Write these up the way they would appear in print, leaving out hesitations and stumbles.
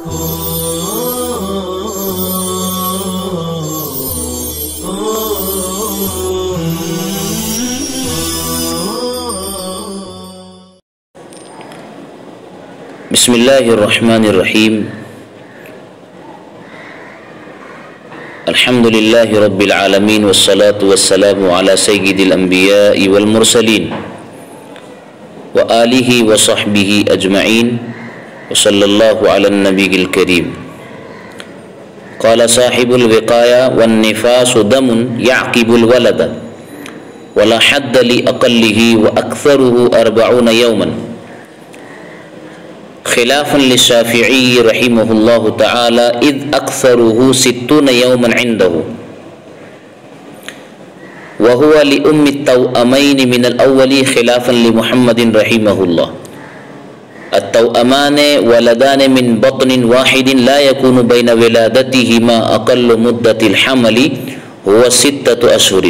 بسم اللہ الرحمن الرحیم الحمد للہ رب العالمین والصلاة والسلام علی سید الانبیاء والمرسلین وآلہ وصحبہ اجمعین وصلی اللہ علی النبی الکریم. قال صاحب الوقایہ والنفاس دم یعقب الولد ولا حد لأقلہ واکثرہ 40 یوما خلافا للشافعی رحمہ اللہ تعالی اذ اکثرہ 60 یوما عنده وهو لأم التوأمین من الاول خلافا لمحمد رحمہ اللہ. التوأمان ولدان من بطن واحد لا يكون بين ولادتهما اقل مدة الحمل هو 6 اشهر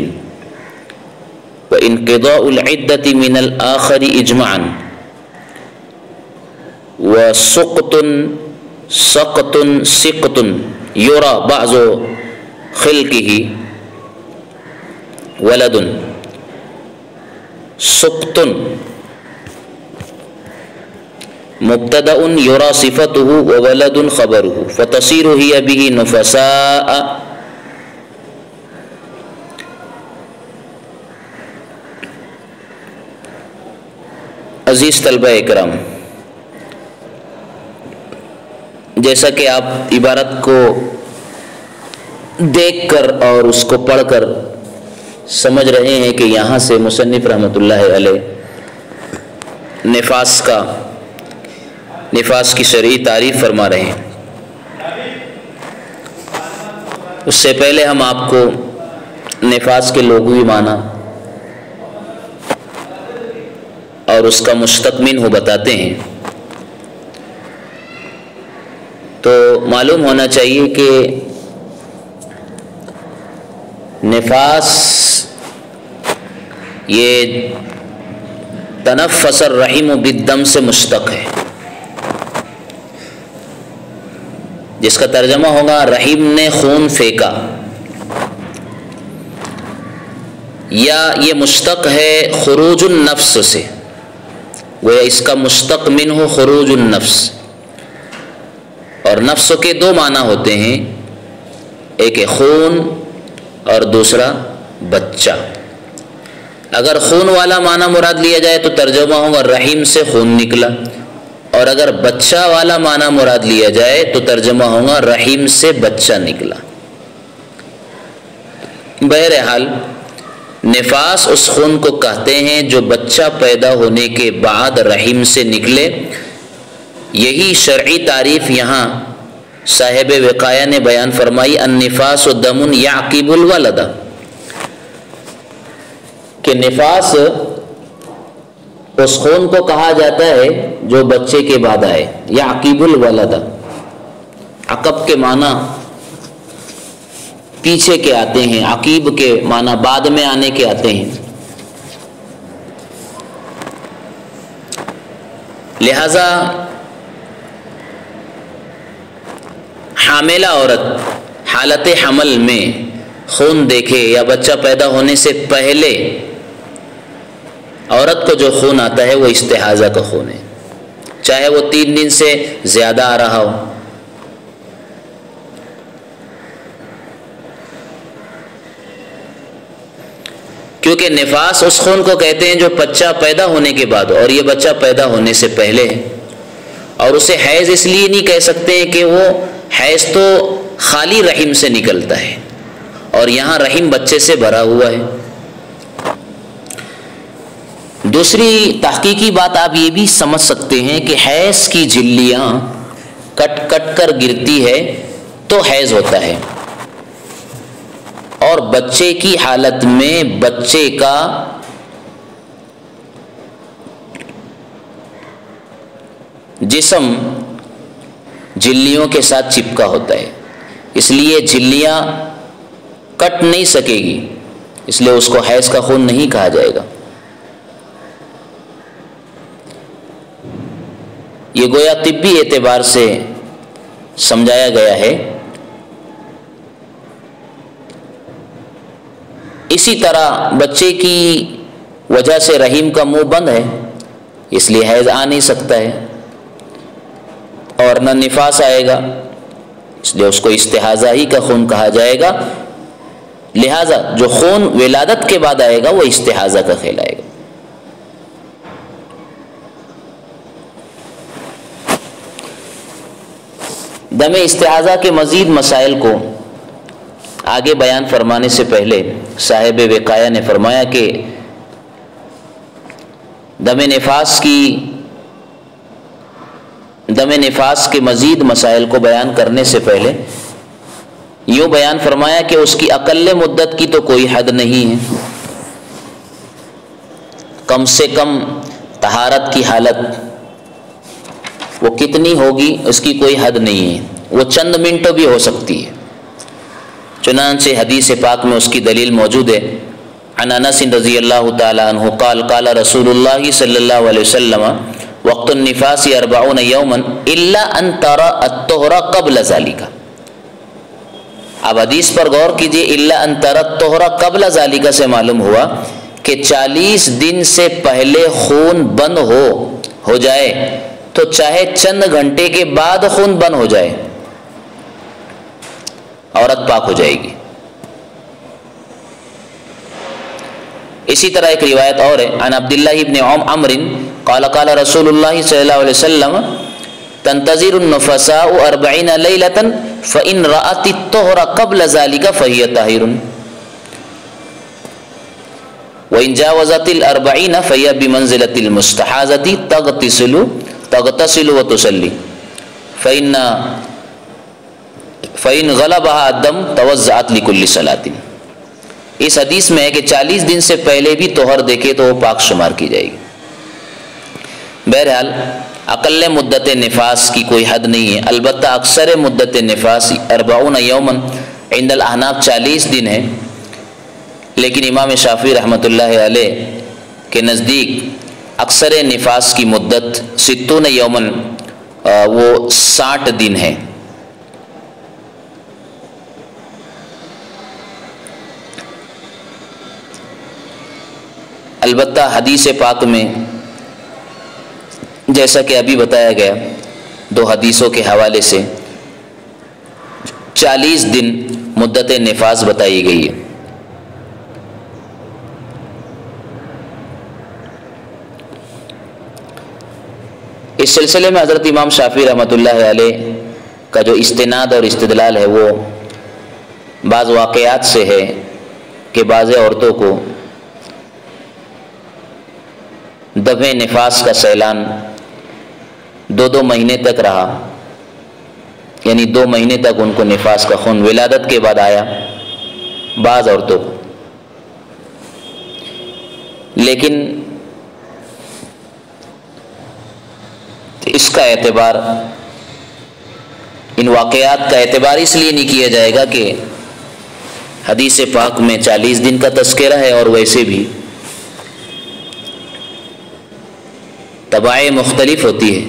وانقضاء العدة من الاخر اجماعا وسقط سقط سقط يرى بعض خلقه ولد سقط مبتدأ يرى صفته وولد خبره فتصير هي به نفساء. عزیز طلبہ اکرام، جیسا کہ آپ عبارت کو دیکھ کر اور اس کو پڑھ کر سمجھ رہے ہیں کہ یہاں سے مصنف رحمۃ اللہ علیہ نفاس کی شرعی تعریف فرما رہے ہیں. اس سے پہلے ہم آپ کو نفاس کے لغوی معنی اور اس کا مشتق منہ بتاتے ہیں. تو معلوم ہونا چاہیے کہ نفاس یہ تنفس الرحم بالدم سے مشتق ہے، جس کا ترجمہ ہوگا رحیم نے خون پھینکا، یا یہ مشتق ہے خروج النفس سے، وہ اس کا مشتق منہ خروج النفس. اور نفس کے دو معنی ہوتے ہیں، ایک ہے خون اور دوسرا بچہ. اگر خون والا معنی مراد لیا جائے تو ترجمہ ہوگا رحیم سے خون نکلا، اور اگر بچہ والا معنی مراد لیا جائے تو ترجمہ ہوگا رحیم سے بچہ نکلا. بہرحال نفاس اس خون کو کہتے ہیں جو بچہ پیدا ہونے کے بعد رحیم سے نکلے. یہی شرعی تعریف یہاں صاحب وقایہ نے بیان فرمائی، النفاس دم یعقب الولد، کہ نفاس اس خون کو کہا جاتا ہے جو بچے کے بعد آئے. یعقب الولد، عقب کے معنی پیچھے کے آتے ہیں، عقیب کے معنی بعد میں آنے کے آتے ہیں. لہذا حاملہ عورت حالت حمل میں خون دیکھے یا بچہ پیدا ہونے سے پہلے عورت کو جو خون آتا ہے وہ استحاضہ کا خون ہے، چاہے وہ 3 دن سے زیادہ آ رہا ہو. کیونکہ نفاس اس خون کو کہتے ہیں جو بچہ پیدا ہونے کے بعد، اور یہ بچہ پیدا ہونے سے پہلے ہے. اور اسے حیض اس لیے نہیں کہہ سکتے ہیں کہ وہ حیض تو خالی رحم سے نکلتا ہے اور یہاں رحم بچے سے بھرا ہوا ہے. دوسری تحقیقی بات آپ یہ بھی سمجھ سکتے ہیں کہ حیض کی جھلیاں کٹ کٹ کر گرتی ہے تو حیض ہوتا ہے، اور بچے کی حالت میں بچے کا جسم جھلیوں کے ساتھ چپکا ہوتا ہے، اس لیے جھلیاں کٹ نہیں سکے گی، اس لیے اس کو حیض کا خون نہیں کہا جائے گا. یہ گویا طبی اعتبار سے سمجھایا گیا ہے۔ اسی طرح بچے کی وجہ سے رحم کا منہ بند ہے، اس لیے حیض آ نہیں سکتا ہے اور نہ نفاس آئے گا، اس لیے اس کو استحاضہ ہی کا خون کہا جائے گا۔ لہذا جو خون ولادت کے بعد آئے گا وہ استحاضہ کا کہلائے گا۔ دم استحاضہ کے مزید مسائل کو آگے بیان فرمانے سے پہلے صاحب وقایہ نے فرمایا کہ دم نفاس کے مزید مسائل کو بیان کرنے سے پہلے یوں بیان فرمایا کہ اس کی اقل مدت کی تو کوئی حد نہیں ہے، کم سے کم طہارت کی حالت وہ کتنی ہوگی اس کی کوئی حد نہیں ہے، وہ چند منٹوں بھی ہو سکتی ہے۔ چنانچہ حدیث پاک میں اس کی دلیل موجود ہے۔ عن انس رضی اللہ تعالی عنہ قال قال رسول اللہ صلی اللہ علیہ وسلم وقت النفاس 40 یوما الا ان ترى الطہر قبل ذلك۔ اب حدیث پر غور کیجئے، الا ان ترى الطہر قبل ذلك سے معلوم ہوا کہ 40 دن سے پہلے خون بند ہو جائے تو چاہے چند گھنٹے کے بعد خون بند ہو جائے عورت پاک ہو جائے گی۔ اسی طرح ایک روایت اور ہے، عن عبداللہ ابن عمرو قال قال رسول اللہ صلی اللہ علیہ وسلم تنتظر النفساء 40 لیلۃ فإن رأت الطہر قبل ذلك فهي طاہر وإن جاوزت 40 فهي بمنزلة المستحاضة تغتسل وتصلي فإن غلبها الدم توزعت لكل صلاة۔ اس حدیث میں ہے کہ 40 دن سے پہلے بھی طہر دیکھے تو وہ پاک شمار کی جائے گی۔ بہرحال اقل مدت نفاس کی کوئی حد نہیں ہے، البتہ اکثر مدت نفاس 40 یوما عند الاحناف 40 دن ہے، لیکن امام شافعی رحمۃ اللہ علیہ کے نزدیک اکثر نفاس کی مدت 60 یوما وہ 60 دن ہے۔ البتہ حدیث پاک میں جیسا کہ ابھی بتایا گیا 2 حدیثوں کے حوالے سے 40 دن مدت نفاس بتائی گئی ہے۔ اس سلسلے میں حضرت امام شافعی رحمۃ اللہ علیہ کا جو استناد اور استدلال ہے وہ بعض واقعات سے ہے کہ بعض عورتوں کو دم نفاس کا سیلان 2 مہینے تک رہا، یعنی 2 مہینے تک ان کو نفاس کا خون ولادت کے بعد آیا بعض عورتوں کو، لیکن اس کا اعتبار، ان واقعات کا اعتبار اس لیے نہیں کیا جائے گا کہ حدیث پاک میں 40 دن کا تذکرہ ہے اور ویسے بھی طباع مختلف ہوتی ہے،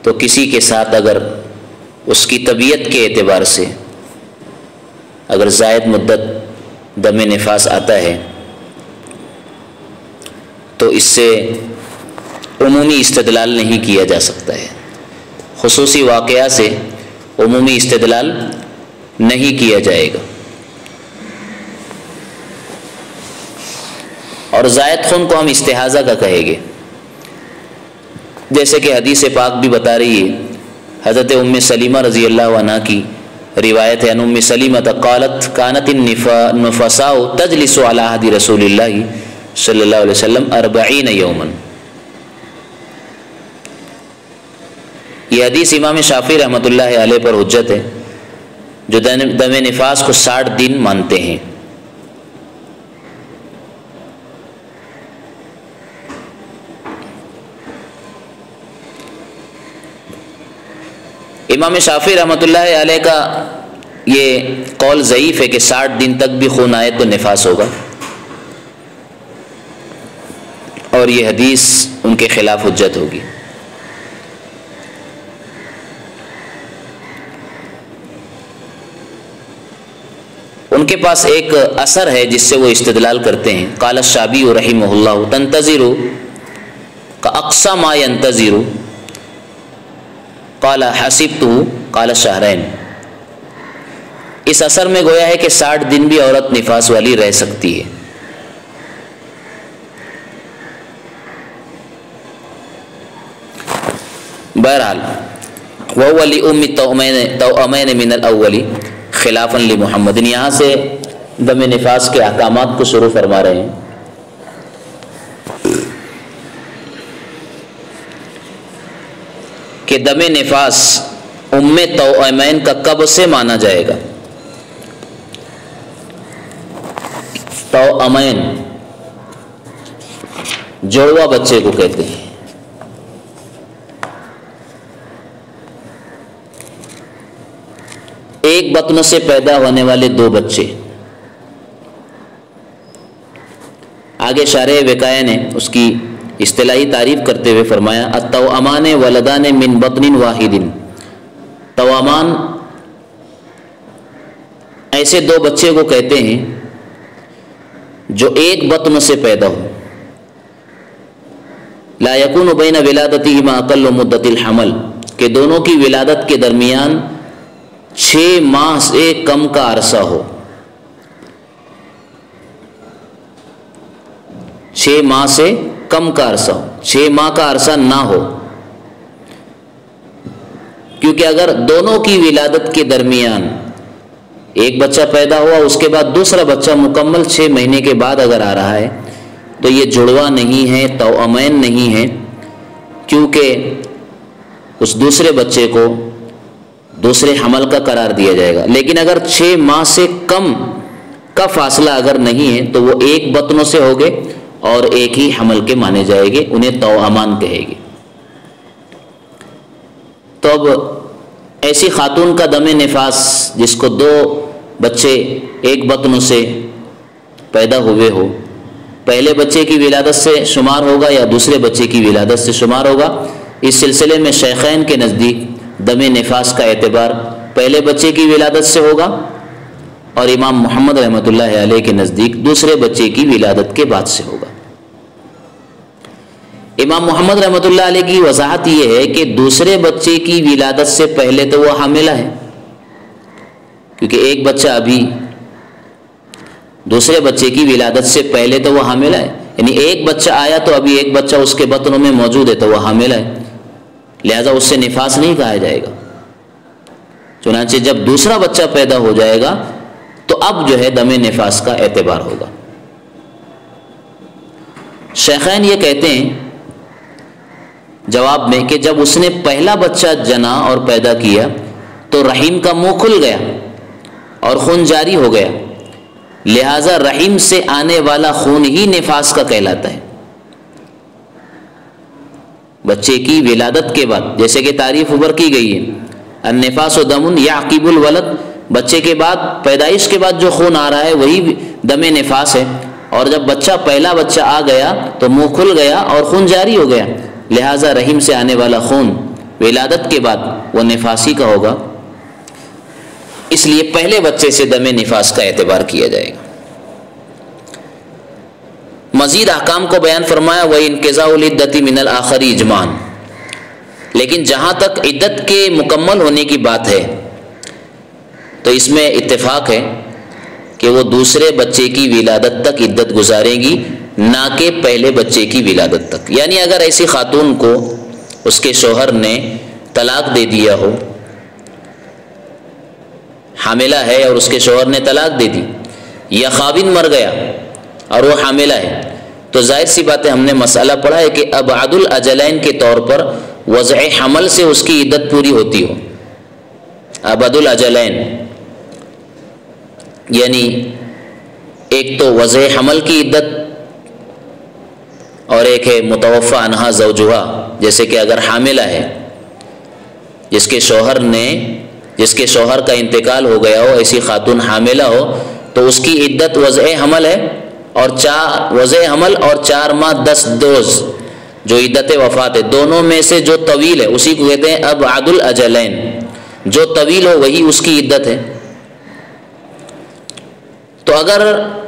تو کسی کے ساتھ اگر اس کی طبیعت کے اعتبار سے اگر زائد مدت دم نفاس آتا ہے تو اس سے عمومی استدلال نہیں کیا جا سکتا ہے، خصوصی واقعہ سے عمومی استدلال نہیں کیا جائے گا۔ اور زائد خون کو ہم استحاضہ کا کہیں گے، جیسے کہ حدیث پاک بھی بتا رہی ہے۔ حضرت ام سلیمہ رضی اللہ عنہ کی روایت ہے، ان ام سلیمہ قالت كانت النفساء تجلس على عهد رسول اللہ صلی اللہ علیہ وسلم 40 یوما۔ یہ حدیث امام شافعی رحمۃ اللہ علیہ پر حجت ہے، جو دم نفاس کو 60 دن مانتے ہیں۔ امام شافعی رحمۃ اللہ علیہ کا یہ قول ضعیف ہے کہ 60 دن تک بھی خون آئے تو نفاس ہوگا، اور یہ حدیث ان کے خلاف حجت ہوگی۔ ان کے پاس ایک اثر ہے جس سے وہ استدلال کرتے ہیں. قال الشعبی رحمہ اللہ تنتظر کاقصی ما ينتظر قال حسبته قال شهرين. اس اثر میں گویا ہے کہ 60 دن بھی عورت نفاس والی رہ سکتی ہے. بہرحال وَهُوَ لِأُمِّ التَّوْأَمَيْنِ مِنَ الْأَوَّلِ خلافاً لِمُحَمَّدٍ. یہاں سے دم نفاس کے احکامات کو شروع فرما رہے ہیں. کہ دم نفاس ام توأمین کا کب سے مانا جائے گا. توأمین جڑواں بچے کو کہتے ہیں. ایک بطن سے پیدا ہونے والے دو بچے. آگے شارح وقایہ نے اس کی اصطلاحی تعریف کرتے ہوئے فرمایا التوأمان ولدان من بطن واحد. توأمان ایسے دو بچے کو کہتے ہیں جو ایک بطن سے پیدا ہو. لا یکون بین ولادتہما اقل مدت الحمل کہ دونوں کی ولادت کے درمیان 6 ماہ سے کم کا عرصہ ہو. 6 ماہ سے کم کا عرصہ ہو. 6 ماہ کا عرصہ نہ ہو کیونکہ اگر دونوں کی ولادت کے درمیان ایک بچہ پیدا ہوا اس کے بعد دوسرا بچہ مکمل 6 مہینے کے بعد اگر آ رہا ہے تو یہ جڑواں نہیں ہے, توأمین نہیں ہے, کیونکہ اس دوسرے بچے کو دوسرے حمل کا قرار دیا جائے گا. لیکن اگر 6 ماہ سے کم کا فاصلہ اگر نہیں ہے تو وہ ایک بطنوں سے ہوگے اور ایک ہی حمل کے مانے جائیں گے, انہیں توأمان کہے گی. تو اب ایسی خاتون کا دم نفاس جس کو 2 بچے ایک بطن سے پیدا ہوئے ہو, پہلے بچے کی ولادت سے شمار ہوگا یا دوسرے بچے کی ولادت سے شمار ہوگا. اس سلسلے میں شیخین کے نزدیک دم نفاس کا اعتبار پہلے بچے کی ولادت سے ہوگا اور امام محمد رحمۃ اللہ علیہ کے نزدیک دوسرے بچے کی ولادت کے بعد سے ہوگا. امام محمد رحمۃ اللہ علیہ کی وضاحت یہ ہے کہ دوسرے بچے کی ولادت سے پہلے تو وہ حاملہ ہے, کیونکہ ایک بچہ ابھی دوسرے بچے کی ولادت سے پہلے تو وہ حاملہ ہے, یعنی ایک بچہ آیا تو ابھی ایک بچہ اس کے بطنوں میں موجود ہے تو وہ حاملہ ہے, لہذا اس سے نفاس نہیں کہا جائے گا. چنانچہ جب دوسرا بچہ پیدا ہو جائے گا تو اب جو ہے دم نفاس کا اعتبار ہوگا. شیخین یہ کہتے ہیں جواب میں کہ جب اس نے پہلا بچہ جنا اور پیدا کیا تو رحم کا منہ کھل گیا اور خون جاری ہو گیا, لہذا رحم سے آنے والا خون ہی نفاس کا کہلاتا ہے. بچے کی ولادت کے بعد جیسے کہ تعریف اوپر کی گئی ہے النفاس دم یعقب الولد, بچے کے بعد پیدائش کے بعد جو خون آ رہا ہے وہی دم نفاس ہے, اور جب بچہ پہلا بچہ آ گیا تو منہ کھل گیا اور خون جاری ہو گیا, لہذا رحم سے آنے والا خون ولادت کے بعد وہ نفاسی کا ہوگا. اس لیے پہلے بچے سے دم نفاس کا اعتبار کیا جائے گا. مزید احکام کو بیان فرمایا وَإِنْقِضَاءُ الْعِدَّةِ مِنَ الْآخَرِ اجمعاً. لیکن جہاں تک عدت کے مکمل ہونے کی بات ہے تو اس میں اتفاق ہے کہ وہ دوسرے بچے کی ولادت تک عدت گزارے گی, نہ کہ پہلے بچے کی ولادت تک. یعنی اگر ایسی خاتون کو اس کے شوہر نے طلاق دے دیا ہو, حاملہ ہے اور اس کے شوہر نے طلاق دے دی, یا خاوند مر گیا اور وہ حاملہ ہے, تو ظاہر سی بات ہے ہم نے مسئلہ پڑھا ہے کہ ابعد الاجلین کے طور پر وضع حمل سے اس کی عدت پوری ہوتی ہو. ابعد الاجلین یعنی ایک تو وضع حمل کی عدت اور ایک ہے متوفی عنہا زوجہا, جیسے کہ اگر حاملہ ہے جس کے شوہر کا انتقال ہو گیا ہو, ایسی خاتون حاملہ ہو تو اس کی عدت وضع حمل ہے, اور وضع حمل اور 4 ماہ 10 روز جو عدت وفات ہے, دونوں میں سے جو طویل ہے اسی کو کہتے ہیں ابعد الاجلین. جو طویل ہو وہی اس کی عدت ہے. تو اگر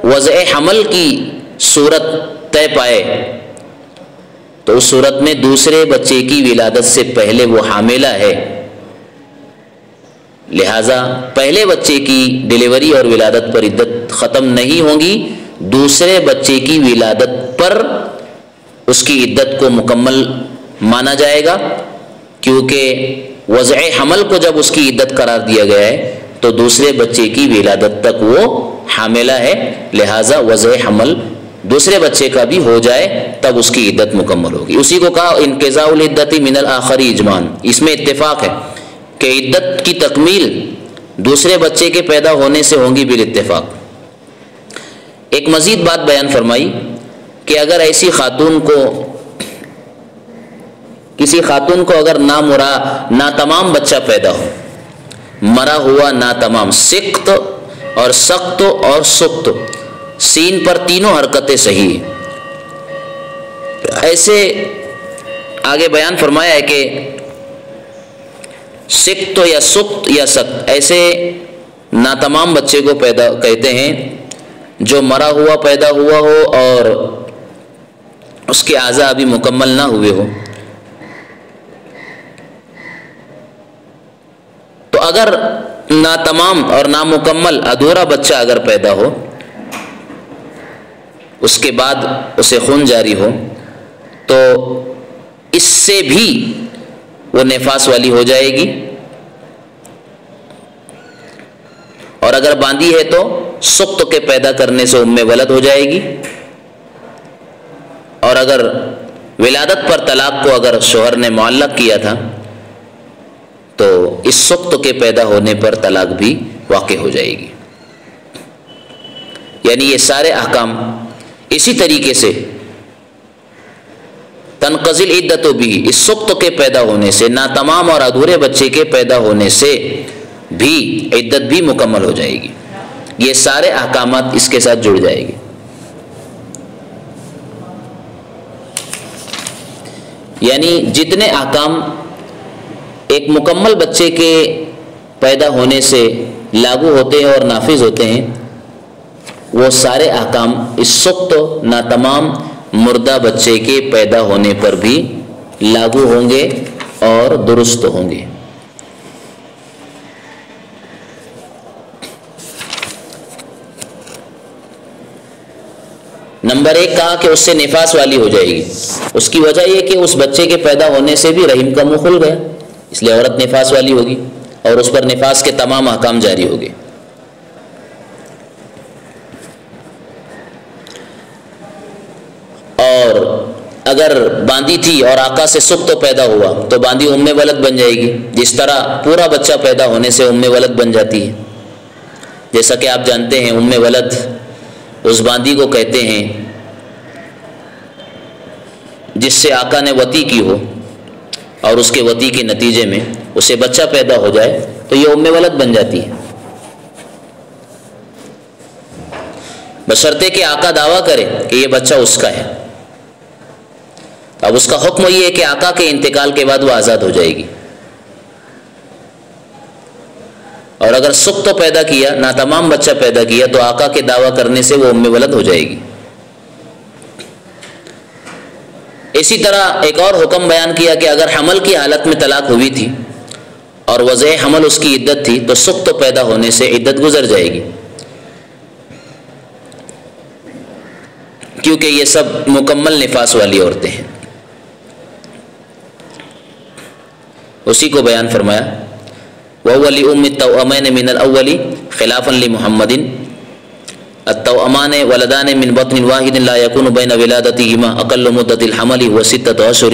وضع حمل کی صورت طے پائے تو اس صورت میں دوسرے بچے کی ولادت سے پہلے وہ حاملہ ہے، لہذا پہلے بچے کی ڈیلیوری اور ولادت پر عدت ختم نہیں ہوگی، دوسرے بچے کی ولادت پر اس کی عدت کو مکمل مانا جائے گا، کیونکہ وضع حمل کو جب اس کی عدت قرار دیا گیا ہے تو دوسرے بچے کی ولادت تک وہ حاملہ ہے، لہذا وضع حمل دوسرے بچے کا بھی ہو جائے تب اس کی عدت مکمل ہوگی۔ اسی کو کہا انقضاء العدت من الآخر اجماعاً، اس میں اتفاق ہے کہ عدت کی تکمیل دوسرے بچے کے پیدا ہونے سے ہوگی بالاتفاق۔ ایک مزید بات بیان فرمائی کہ اگر ایسی خاتون کو، کسی خاتون کو اگر ناتمام بچہ پیدا ہو، مرا ہوا ناتمام، سقط اور سقط اور سقط، سین پر تینوں حرکتیں صحیح ہیں، ایسے آگے بیان فرمایا ہے کہ سقط یا سقط یا سقط، ایسے ناتمام بچے کو پیدا کہتے ہیں جو مرا ہوا پیدا ہوا ہو اور اس کے اعضاء ابھی مکمل نہ ہوئے ہو۔ تو اگر ناتمام اور نامکمل ادھورا بچہ اگر پیدا ہو، اس کے بعد اسے خون جاری ہو، تو اس سے بھی وہ نفاس والی ہو جائے گی، اور اگر باندھی ہے تو سقط کے پیدا کرنے سے ام ولد ہو جائے گی، اور اگر ولادت پر طلاق کو اگر شوہر نے معلق کیا تھا تو اس سقط کے پیدا ہونے پر طلاق بھی واقع ہو جائے گی۔ یعنی یہ سارے احکام اسی طریقے سے تنقضی العدت بھی، اس سقط کے پیدا ہونے سے، ناتمام اور ادھورے بچے کے پیدا ہونے سے بھی عدت بھی مکمل ہو جائے گی۔ یہ سارے احکامات اس کے ساتھ جڑ جائے گی۔ یعنی جتنے احکام ایک مکمل بچے کے پیدا ہونے سے لاگو ہوتے ہیں اور نافذ ہوتے ہیں، وہ سارے احکام اس سقط ناتمام مردہ بچے کے پیدا ہونے پر بھی لاگو ہوں گے اور درست ہوں گے۔ نمبر 1 کہا کہ اس سے نفاس والی ہو جائے گی، اس کی وجہ یہ کہ اس بچے کے پیدا ہونے سے بھی رحم کا منہ کھل گیا، اس لیے عورت نفاس والی ہوگی اور اس پر نفاس کے تمام احکام جاری ہوں گے۔ اور اگر باندھی تھی اور آقا سے سقط پیدا ہوا تو باندھی ام ولد بن جائے گی، جس طرح پورا بچہ پیدا ہونے سے ام ولد بن جاتی ہے۔ جیسا کہ آپ جانتے ہیں ام ولد اس باندھی کو کہتے ہیں جس سے آقا نے وطی کی ہو اور اس کے وطی کے نتیجے میں اسے بچہ پیدا ہو جائے تو یہ ام ولد بن جاتی ہے، بشرطے کہ آقا دعویٰ کرے کہ یہ بچہ اس کا ہے۔ اب اس کا حکم یہ ہے کہ آقا کے انتقال کے بعد وہ آزاد ہو جائے گی، اور اگر سقط پیدا کیا، ناتمام بچہ پیدا کیا، تو آقا کے دعویٰ کرنے سے وہ ام ولد ہو جائے گی۔ اسی طرح ایک اور حکم بیان کیا کہ اگر حمل کی حالت میں طلاق ہوئی تھی اور وضع حمل اس کی عدت تھی تو سقط پیدا ہونے سے عدت گزر جائے گی، کیونکہ یہ سب مکمل نفاس والی عورتیں ہیں۔ اسی کو بیان فرمایا وَهُوَ لِأُمِّ التَّوْأَمَيْنِ مِنَ الْأَوَّلِ خِلَافًا لِمُحَمَّدٍ التوأمان ولدان من بطن واحد لا يكون بين ولادتهما اقل مدة الحمل هو 6 اشهر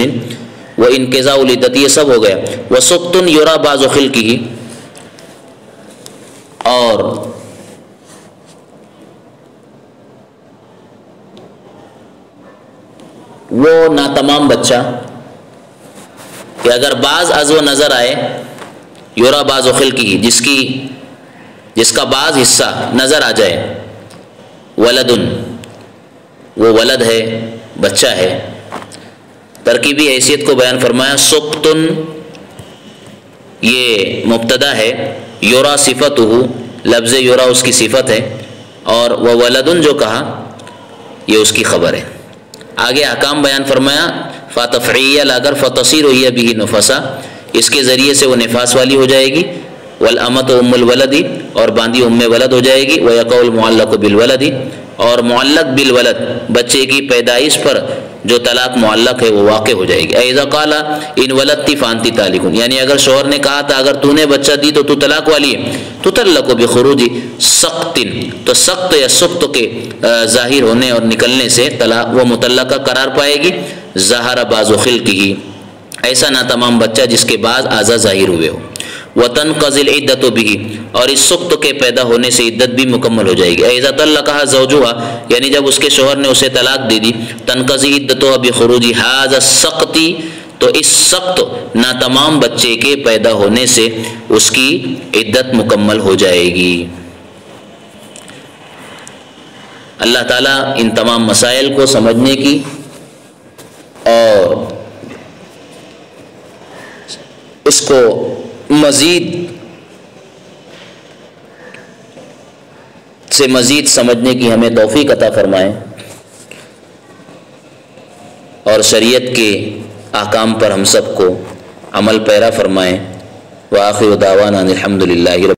وانقضاء العدة، یہ سب ہو گیا۔ وسقط يرى بعض خلقه، اور وہ ناتمام بچہ کہ اگر بعض عضو نظر آئے، یورا بعض خلقه، جس کا بعض حصہ نظر آ جائے، ولدن، وہ ولد ہے، بچہ ہے، ترکیبی حیثیت کو بیان فرمایا۔ سقطن یہ مبتدا ہے، یورا صفتہ، لفظ یورا اس کی صفت ہے، اور وہ ولدن جو کہا یہ اس کی خبر ہے۔ آگے احکام بیان فرمایا، فاتفعیہ لا کر فتصیر ہی بھی نفسا، اس کے ذریعے سے وہ نفاس والی ہو جائے گی، والامۃ ام الولد، اور باندھی ام ولد ہو جائے گی، ویقع المعلق بالولد، اور معلق بالولد بچے کی پیدائش پر جو طلاق معلق ہے وہ واقع ہو جائے گی۔ اذا قال ان ولدتی فانتی طالق، یعنی اگر شوہر نے کہا تھا اگر تو نے بچہ دی تو تو طلاق والی ہے، تطلق بخروج سقط، تو سخت یا سخت کے ظاہر ہونے اور نکلنے سے طلاق وہ مطلقہ قرار پائے گی۔ ظہر بعض خلقہ، ایسا نہ تمام بچہ جس کے بعض اعضاء ظاہر ہوئے ہو۔ وتنقضی العدۃ بہ، اور اس سخت کے پیدا ہونے سے عدت بھی مکمل ہو جائے گی۔ اذا طلقها زوجها، یعنی جب اس کے شوہر نے اسے طلاق دے دی، تنقضی عدتها بخروج هذا السقط، تو اس سخت ناتمام بچے کے پیدا ہونے سے اس کی عدت مکمل ہو جائے گی۔ اللہ تعالیٰ ان تمام مسائل کو سمجھنے کی اور اس کو مزید سے مزید سمجھنے کی ہمیں توفیق عطا فرمائے، اور شریعت کے احکام پر ہم سب کو عمل پیرا فرمائے۔ وآخر دعوانا الحمد للہ رب